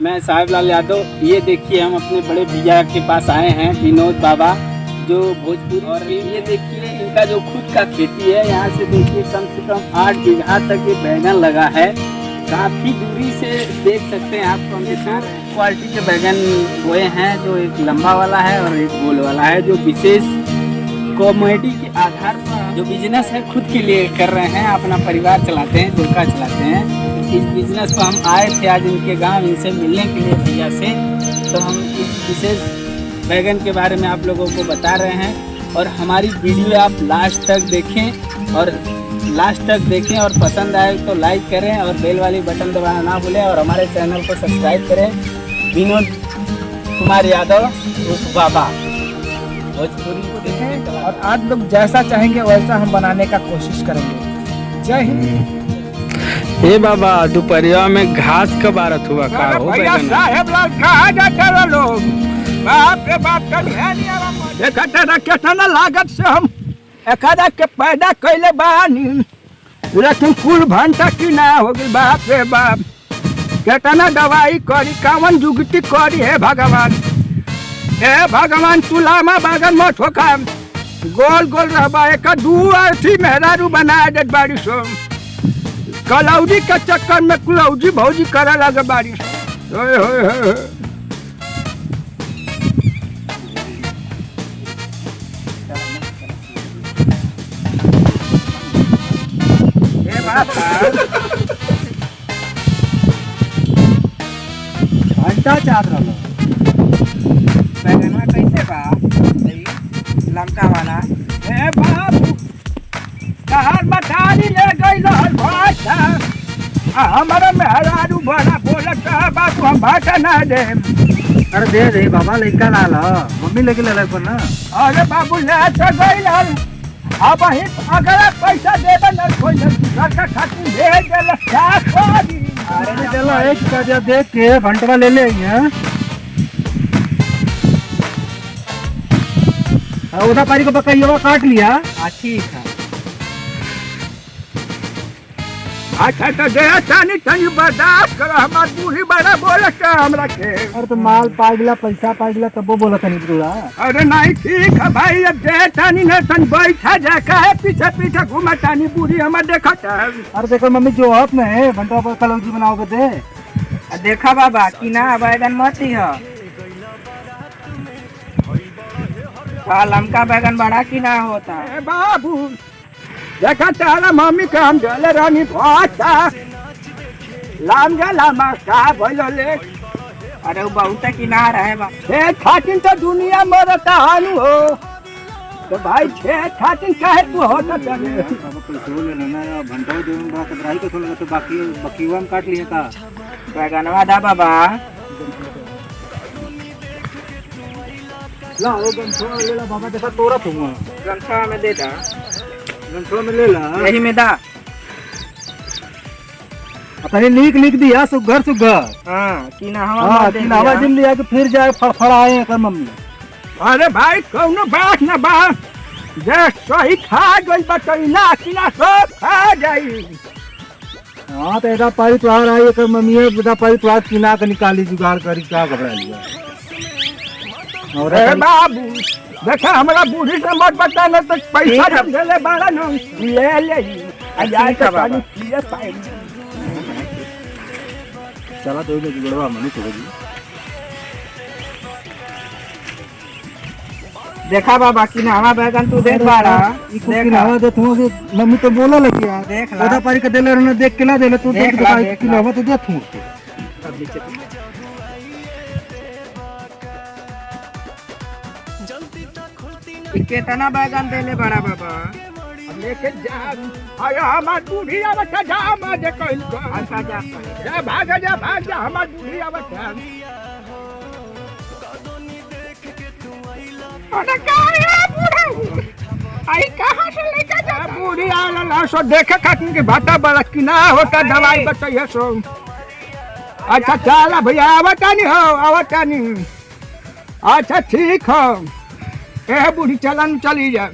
मैं साहेब लाल यादव। ये देखिए हम अपने बड़े भैया के पास आए हैं, विनोद बाबा जो भोजपुर। और ये देखिए इनका जो खुद का खेती है, यहाँ से देखिए कम से कम 8 बीघा तक ये बैगन लगा है। काफ़ी दूरी से देख सकते हैं आप। हम 2 क्वालिटी के बैगन बोए हैं, जो एक लंबा वाला है और एक गोल वाला है, जो विशेष कॉमेडी के आधार पर जो बिजनेस है खुद के लिए कर रहे हैं, अपना परिवार चलाते हैं, दुर्गा चलाते हैं। इस बिजनेस को हम आए थे आज इनके गांव, इनसे मिलने के लिए भैया से। तो हम इस विशेष बैगन के बारे में आप लोगों को बता रहे हैं। और हमारी वीडियो आप लास्ट तक देखें और पसंद आए तो लाइक करें और बेल वाली बटन दबाना ना भूलें। और हमारे चैनल को सब्सक्राइब करें। विनोद कुमार यादव उस बाबा भोजपुरी को देखें। और आप लोग जैसा चाहेंगे वैसा हम बनाने का कोशिश करेंगे। जय हिंद। ए बाबा दोपहरिया में घास कब आरत हुआ का हो भैया साहेब लाल कहाँ जाते हो लोग? बाप रे बाप का ध्यान नहीं आ रहा। देखते ना कितना लागत से हम एकादा के पैदा कैले बानी, लेकिन कुल भंटा की ना होगी। बाप रे बाप कितना दवाई करी, कावन जुगती करी। हे भगवान तुलामा बागन मत होका, गोल गोल रहबा। एक 2 अर्थी मेहरारू बना दे बाड़ी सो। कलौजी के चक्कर में कुलौजी भौजी करे लगे बारिश। घंटा चार रहा बैगनवा कैसे बा लमका वाला? ए बाबू कहर मठारी ले गई भाषा, हमारा मेहरारू बड़ा बोलत बाबू हम भाषा ना दे। अरे दे बाबा, लड़का लाल मम्मी लेके ले पर ना। अरे बाबू ले तो गई लाल, अब ही अगर पैसा देबे ना कोई घर का खातिर भेज दे क्या करी। अरे चलो एक कर्जा देख के घंटवा ले ले उधर पारी को बकैया काट लिया। ठीक है। अच्छा तो दे तानी तनी बर्दाश्त करो, हमार बूढ़ी बड़ा बोलत है हमरा के। अरे तो माल पागला पैसा पागला तब बोला तनी दूरा। अरे नहीं ठीक है भाई, अब दे तानी न तन बैठा जा काहे पीछे पीछे घुमा तानी बूढ़ी हमर देखत है। अरे देखो मम्मी जो हाथ में है घंटा पर कलौजी बनाओगे दे। देखा बाबा कि ना बैगन मत ही है का लमका बैगन बड़ा कि ना होता है। बाबू देखा तारा मम्मी के हम जले रानी भाषा लाम जा लामा का भइलो ले। अरे वो बहुत किनार है बा छे खातिन तो दुनिया मरता हानु हो। तो भाई छे खातिन काहे तू होता चले? बाबा पैसा ले लेना या घंटा दे दूंगा तो राई को थोड़ा तो बाकी बकीवा में काट लिए का बैगनवा दा बाबा। ला वो गमछा ले ला बाबा, देखा तोरा तुम गमछा में दे दा, गमछा में ले ला यही में दा। अपने लिख दिया सुगर हां कि ना हवा दिन लिया कि फिर जाए फड़फड़ाए कर मम्मी। अरे भाई कौनो बात ना बा, जे सही खा गई बतैना कि ना सब खा जाई। हाँ तो एदा पारी त्योहार आई कर मम्मी है, एदा पारी त्योहार किना के निकाली जुगाड़ करी क्या घबरा लिया। और बाबू देखा हमरा बूढ़ी से मत बताना तो पैसा ले बाड़ा न ले जाए का पानी पिए पाए। चला तो ले जुगड़वा मनी तो जी। देखा बाबा कि नावा बैगन तू देख बाड़ा देख नावा दे तू मम्मी तो बोला लगी यार। देख ला ओदा पारी के देले रहना देख के ला देले तू देख कि नावा तो दे तू। कितना बैगन देले बड़ा बाबा? अब लेके जा आया हमार बूढ़ी आवत जा माजे कइल को अच्छा जा भाग जा हमार बूढ़ी आवत है। अरे काहे बूढ़ा आई कहां से लेके जा? बूढ़ी आला सो देखे खातिर के भाटा बड़ा कि ना होता दवाई बताइए सो। अच्छा चला भैया आवत नहीं। अच्छा ठीक हो। ए बूढ़ी चलन चली जा।